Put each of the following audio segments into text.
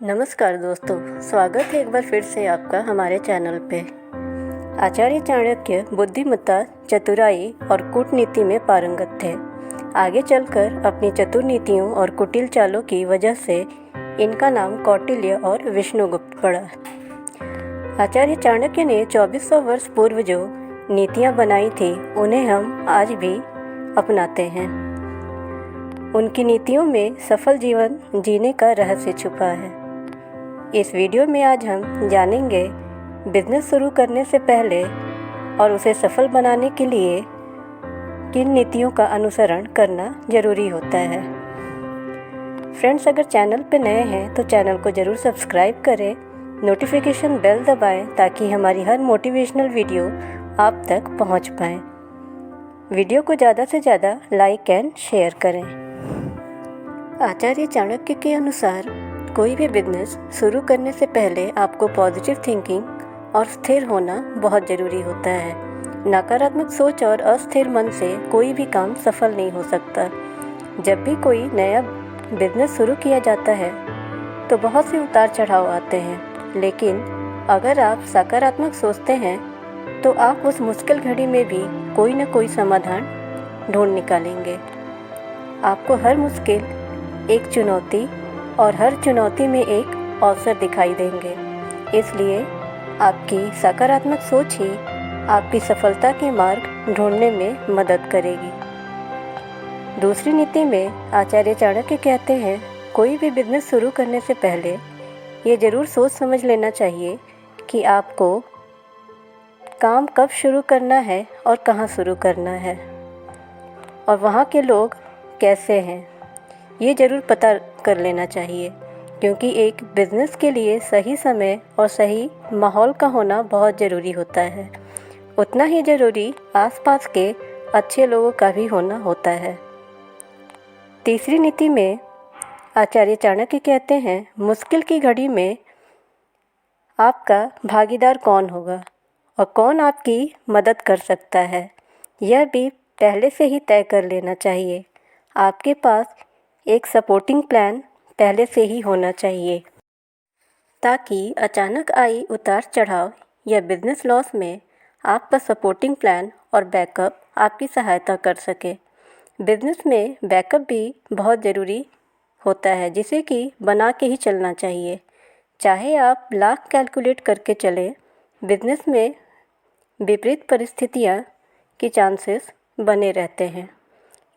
नमस्कार दोस्तों, स्वागत है एक बार फिर से आपका हमारे चैनल पे। आचार्य चाणक्य बुद्धिमत्ता, चतुराई और कूटनीति में पारंगत थे। आगे चलकर अपनी चतुर नीतियों और कुटिल चालों की वजह से इनका नाम कौटिल्य और विष्णुगुप्त पड़ा। आचार्य चाणक्य ने 2400 वर्ष पूर्व जो नीतियाँ बनाई थी उन्हें हम आज भी अपनाते हैं। उनकी नीतियों में सफल जीवन जीने का रहस्य छुपा है। इस वीडियो में आज हम जानेंगे बिजनेस शुरू करने से पहले और उसे सफल बनाने के लिए किन नीतियों का अनुसरण करना ज़रूरी होता है। फ्रेंड्स, अगर चैनल पर नए हैं तो चैनल को ज़रूर सब्सक्राइब करें, नोटिफिकेशन बेल दबाएं ताकि हमारी हर मोटिवेशनल वीडियो आप तक पहुंच पाए। वीडियो को ज़्यादा से ज़्यादा लाइक एंड शेयर करें। आचार्य चाणक्य के अनुसार कोई भी बिजनेस शुरू करने से पहले आपको पॉजिटिव थिंकिंग और स्थिर होना बहुत ज़रूरी होता है। नकारात्मक सोच और अस्थिर मन से कोई भी काम सफल नहीं हो सकता। जब भी कोई नया बिजनेस शुरू किया जाता है तो बहुत से उतार चढ़ाव आते हैं, लेकिन अगर आप सकारात्मक सोचते हैं तो आप उस मुश्किल घड़ी में भी कोई न कोई समाधान ढूंढ निकालेंगे। आपको हर मुश्किल एक चुनौती और हर चुनौती में एक अवसर दिखाई देंगे। इसलिए आपकी सकारात्मक सोच ही आपकी सफलता के मार्ग ढूंढने में मदद करेगी। दूसरी नीति में आचार्य चाणक्य कहते हैं, कोई भी बिजनेस शुरू करने से पहले ये ज़रूर सोच समझ लेना चाहिए कि आपको काम कब शुरू करना है और कहाँ शुरू करना है और वहाँ के लोग कैसे हैं, ये ज़रूर पता कर लेना चाहिए, क्योंकि एक बिज़नेस के लिए सही समय और सही माहौल का होना बहुत ज़रूरी होता है। उतना ही ज़रूरी आसपास के अच्छे लोगों का भी होना होता है। तीसरी नीति में आचार्य चाणक्य कहते हैं, मुश्किल की घड़ी में आपका भागीदार कौन होगा और कौन आपकी मदद कर सकता है, यह भी पहले से ही तय कर लेना चाहिए। आपके पास एक सपोर्टिंग प्लान पहले से ही होना चाहिए ताकि अचानक आई उतार चढ़ाव या बिजनेस लॉस में आपका सपोर्टिंग प्लान और बैकअप आपकी सहायता कर सके। बिजनेस में बैकअप भी बहुत ज़रूरी होता है, जिसे कि बना के ही चलना चाहिए। चाहे आप लाख कैलकुलेट करके चलें, बिजनेस में विपरीत परिस्थितियाँ के चांसेस बने रहते हैं।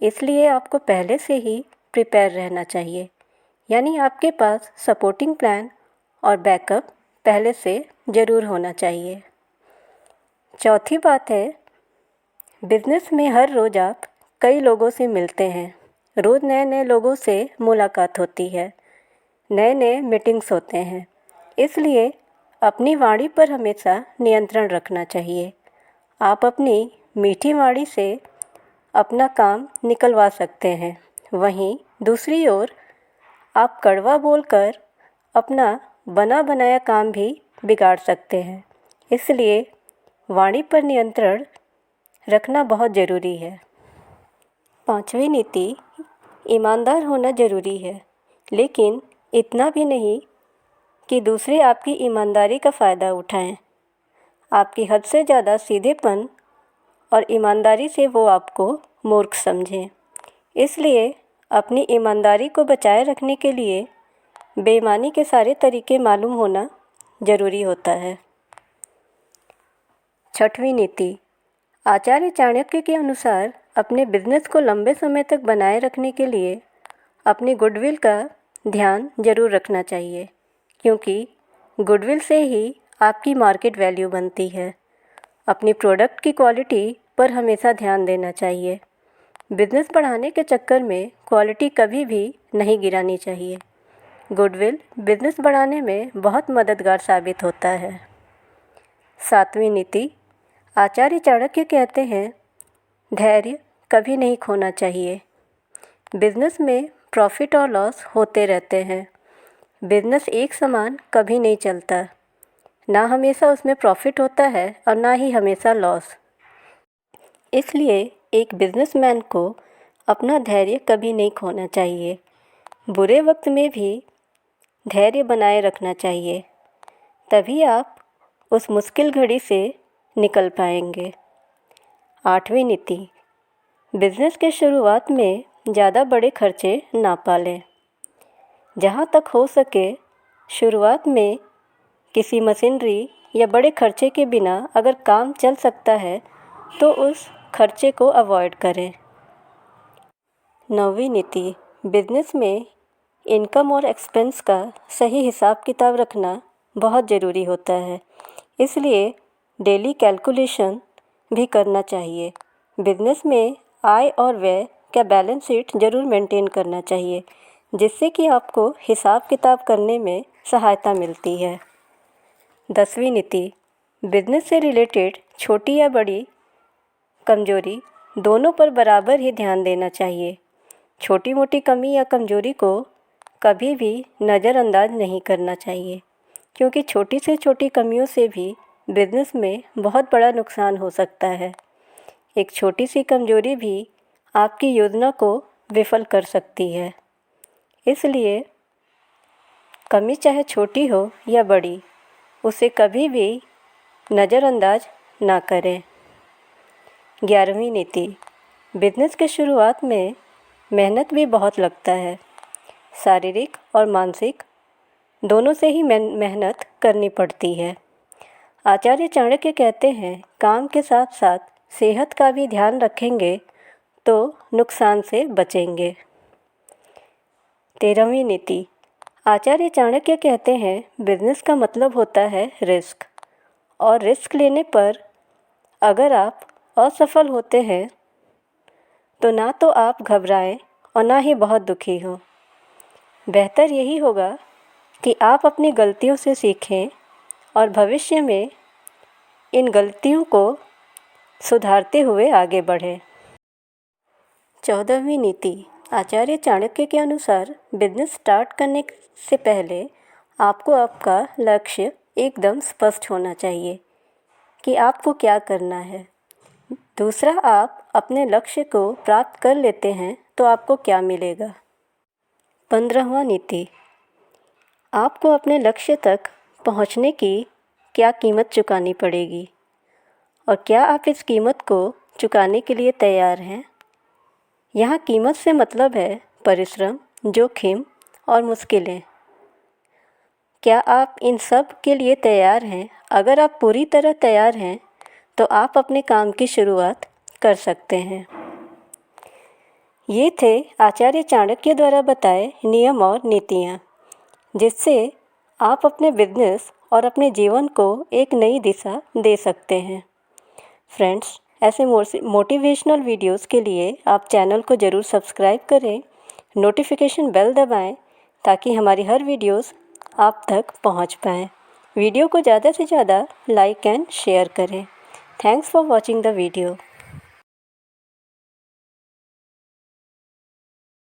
इसलिए आपको पहले से ही प्रिपेयर रहना चाहिए, यानी आपके पास सपोर्टिंग प्लान और बैकअप पहले से ज़रूर होना चाहिए। चौथी बात है, बिजनेस में हर रोज़ आप कई लोगों से मिलते हैं। रोज़ नए नए लोगों से मुलाकात होती है, नए नए मीटिंग्स होते हैं। इसलिए अपनी वाणी पर हमेशा नियंत्रण रखना चाहिए। आप अपनी मीठी वाणी से अपना काम निकलवा सकते हैं, वहीं दूसरी ओर आप कड़वा बोलकर अपना बना बनाया काम भी बिगाड़ सकते हैं। इसलिए वाणी पर नियंत्रण रखना बहुत ज़रूरी है। पांचवी नीति, ईमानदार होना ज़रूरी है, लेकिन इतना भी नहीं कि दूसरे आपकी ईमानदारी का फ़ायदा उठाएं। आपकी हद से ज़्यादा सीधेपन और ईमानदारी से वो आपको मूर्ख समझें। इसलिए अपनी ईमानदारी को बचाए रखने के लिए बेईमानी के सारे तरीके मालूम होना ज़रूरी होता है। छठवीं नीति, आचार्य चाणक्य के अनुसार अपने बिजनेस को लंबे समय तक बनाए रखने के लिए अपनी गुडविल का ध्यान ज़रूर रखना चाहिए, क्योंकि गुडविल से ही आपकी मार्केट वैल्यू बनती है। अपनी प्रोडक्ट की क्वालिटी पर हमेशा ध्यान देना चाहिए। बिजनेस बढ़ाने के चक्कर में क्वालिटी कभी भी नहीं गिरानी चाहिए। गुडविल बिजनेस बढ़ाने में बहुत मददगार साबित होता है। सातवीं नीति, आचार्य चाणक्य कहते हैं, धैर्य कभी नहीं खोना चाहिए। बिजनेस में प्रॉफिट और लॉस होते रहते हैं। बिजनेस एक समान कभी नहीं चलता, ना हमेशा उसमें प्रॉफिट होता है और ना ही हमेशा लॉस। इसलिए एक बिजनेसमैन को अपना धैर्य कभी नहीं खोना चाहिए। बुरे वक्त में भी धैर्य बनाए रखना चाहिए, तभी आप उस मुश्किल घड़ी से निकल पाएंगे। 8वीं नीति, बिजनेस के शुरुआत में ज़्यादा बड़े खर्चे ना पालें। जहाँ तक हो सके शुरुआत में किसी मशीनरी या बड़े खर्चे के बिना अगर काम चल सकता है तो उस खर्चे को अवॉइड करें। 9वीं नीति, बिजनेस में इनकम और एक्सपेंस का सही हिसाब किताब रखना बहुत ज़रूरी होता है, इसलिए डेली कैलकुलेशन भी करना चाहिए। बिजनेस में आय और व्यय का बैलेंस शीट ज़रूर मेंटेन करना चाहिए, जिससे कि आपको हिसाब किताब करने में सहायता मिलती है। 10वीं नीति, बिजनेस से रिलेटेड छोटी या बड़ी कमजोरी दोनों पर बराबर ही ध्यान देना चाहिए। छोटी मोटी कमी या कमजोरी को कभी भी नज़रअंदाज नहीं करना चाहिए, क्योंकि छोटी से छोटी कमियों से भी बिजनेस में बहुत बड़ा नुकसान हो सकता है। एक छोटी सी कमजोरी भी आपकी योजना को विफल कर सकती है, इसलिए कमी चाहे छोटी हो या बड़ी, उसे कभी भी नज़रअंदाज ना करें। 11वीं नीति, बिजनेस के शुरुआत में मेहनत भी बहुत लगता है। शारीरिक और मानसिक दोनों से ही मेहनत करनी पड़ती है। आचार्य चाणक्य कहते हैं, काम के साथ साथ सेहत का भी ध्यान रखेंगे तो नुकसान से बचेंगे। 13वीं नीति, आचार्य चाणक्य कहते हैं, बिजनेस का मतलब होता है रिस्क, और रिस्क लेने पर अगर आप असफल होते हैं तो ना तो आप घबराएं और ना ही बहुत दुखी हों। बेहतर यही होगा कि आप अपनी गलतियों से सीखें और भविष्य में इन गलतियों को सुधारते हुए आगे बढ़ें। 14वीं नीति, आचार्य चाणक्य के अनुसार बिजनेस स्टार्ट करने से पहले आपको आपका लक्ष्य एकदम स्पष्ट होना चाहिए कि आपको क्या करना है। दूसरा, आप अपने लक्ष्य को प्राप्त कर लेते हैं तो आपको क्या मिलेगा। 15वां नीति, आपको अपने लक्ष्य तक पहुंचने की क्या कीमत चुकानी पड़ेगी और क्या आप इस कीमत को चुकाने के लिए तैयार हैं। यहाँ कीमत से मतलब है परिश्रम, जोखिम और मुश्किलें। क्या आप इन सब के लिए तैयार हैं? अगर आप पूरी तरह तैयार हैं तो आप अपने काम की शुरुआत कर सकते हैं। ये थे आचार्य चाणक्य द्वारा बताए नियम और नीतियाँ, जिससे आप अपने बिजनेस और अपने जीवन को एक नई दिशा दे सकते हैं। फ्रेंड्स, ऐसे मोटिवेशनल वीडियोस के लिए आप चैनल को ज़रूर सब्सक्राइब करें, नोटिफिकेशन बेल दबाएं ताकि हमारी हर वीडियोस आप तक पहुंच पाएँ। वीडियो को ज़्यादा से ज़्यादा लाइक एंड शेयर करें। Thanks for watching the video.